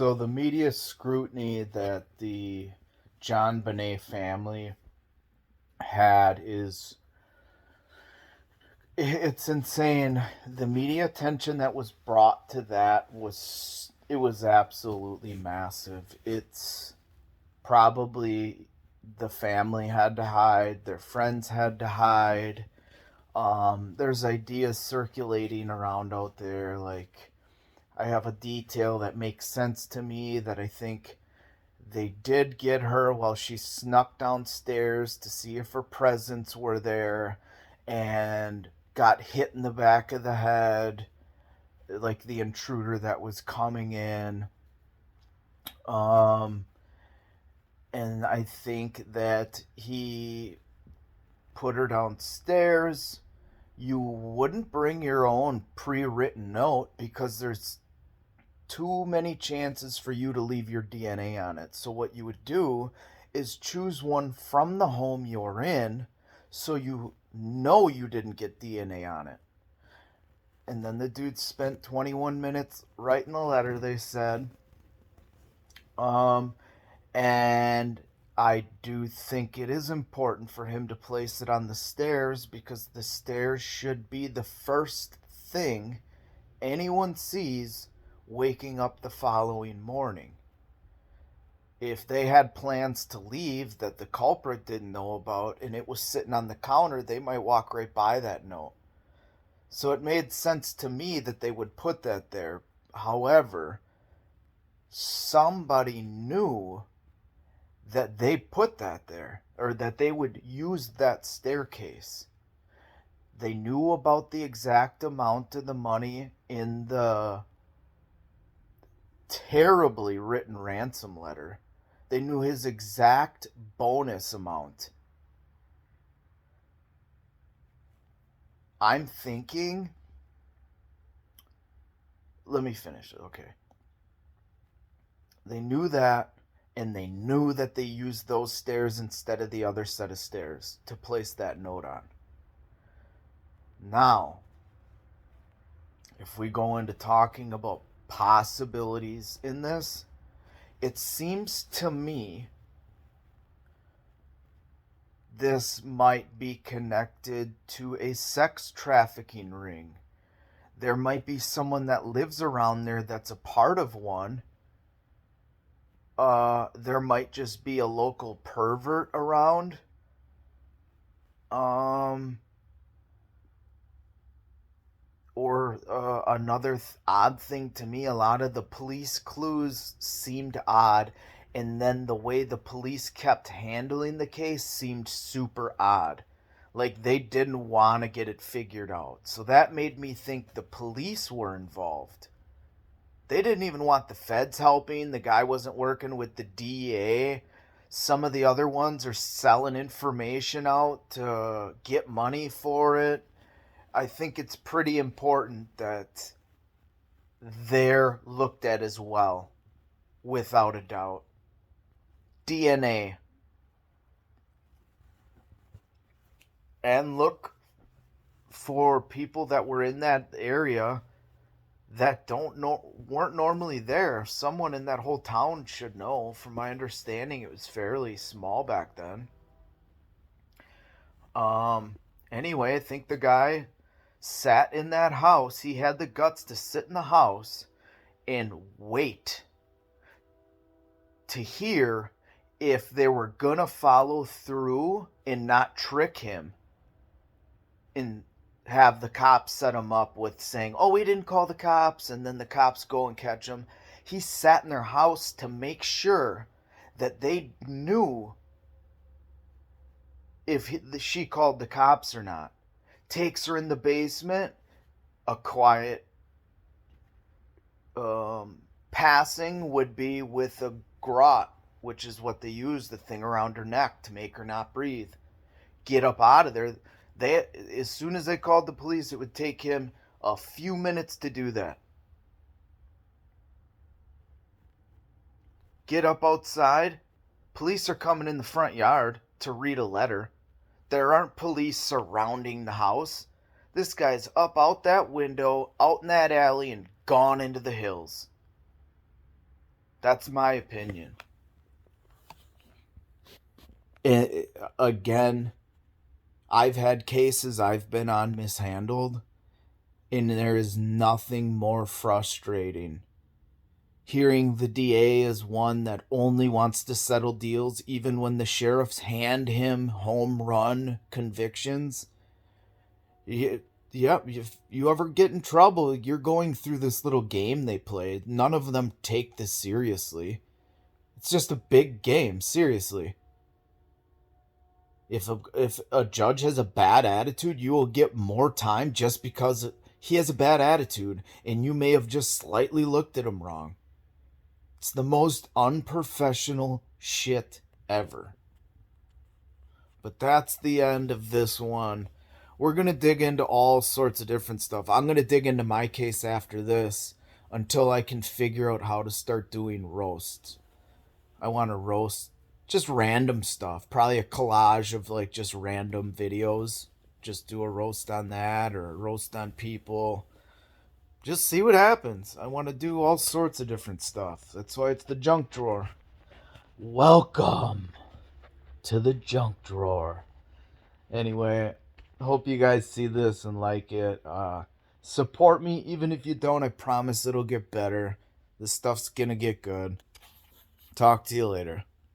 So the media scrutiny that the JonBenet family had is it's insane. The media attention that was brought to that was absolutely massive. It's probably the family had to hide, their friends had to hide. There's ideas circulating around out there like I have a detail that makes sense to me that I think they did get her while she snuck downstairs to see if her presents were there and got hit in the back of the head like the intruder that was coming in. Um, and I think that he put her downstairs. You wouldn't bring your own pre written note because there's too many chances for you to leave your DNA on it. So what you would do is choose one from the home you're in so you know you didn't get DNA on it. And then the dude spent 21 minutes writing the letter, they said. Um, and I do think it is important for him to place it on the stairs because the stairs should be the first thing anyone sees waking up the following morning. If they had plans to leave that the culprit didn't know about and it was sitting on the counter, they might walk right by that note. So it made sense to me that they would put that there. However, somebody knew that they put that there or that they would use that staircase. They knew about the exact amount of the money in the terribly written ransom letter. They knew his exact bonus amount. I'm thinking. Let me finish it, okay. They knew that, and they knew that they used those stairs instead of the other set of stairs to place that note on. Now, if we go into talking about possibilities in this, it seems to me this might be connected to a sex trafficking ring. There might be someone that lives around there that's a part of one. There might just be a local pervert around. Another odd thing to me, a lot of the police clues seemed odd, and then the way the police kept handling the case seemed super odd. Like they didn't want to get it figured out. So that made me think the police were involved. They didn't even want the feds helping. The guy wasn't working with the DEA. Some of the other ones are selling information out to get money for it. I think it's pretty important that they're looked at as well, without a doubt. DNA. And look for people that were in that area that weren't normally there. Someone in that whole town should know. From my understanding, it was fairly small back then. Um anyway, I think the guy sat in that house. He had the guts to sit in the house and wait to hear if they were gonna follow through and not trick him and have the cops set him up with saying, oh, we didn't call the cops, and then the cops go and catch him. He sat in their house to make sure that they knew if she called the cops or not. Takes her in the basement, a quiet passing would be with a grot, which is what they use, the thing around her neck to make her not breathe. Get up out of there. As soon as they called the police, it would take him a few minutes to do that. Get up outside. Police are coming in the front yard to read a letter. There aren't police surrounding the house. This guy's up out that window, out in that alley, and gone into the hills. That's my opinion. And again, I've had cases I've been on mishandled, and there is nothing more frustrating. Hearing the DA is one that only wants to settle deals, even when the sheriffs hand him home run convictions. Yep, if you ever get in trouble, you're going through this little game they play. None of them take this seriously. It's just a big game, seriously. If a judge has a bad attitude, you will get more time just because he has a bad attitude and you may have just slightly looked at him wrong. It's the most unprofessional shit ever. But that's the end of this one. We're going to dig into all sorts of different stuff. I'm going to dig into my case after this until I can figure out how to start doing roasts. I want to roast just random stuff. Probably a collage of like just random videos. Just do a roast on that or a roast on people. Just see what happens. I want to do all sorts of different stuff. That's why it's the junk drawer. Welcome to the junk drawer. Anyway, hope you guys see this and like it. Support me even if you don't. I promise it'll get better. This stuff's gonna get good. Talk to you later.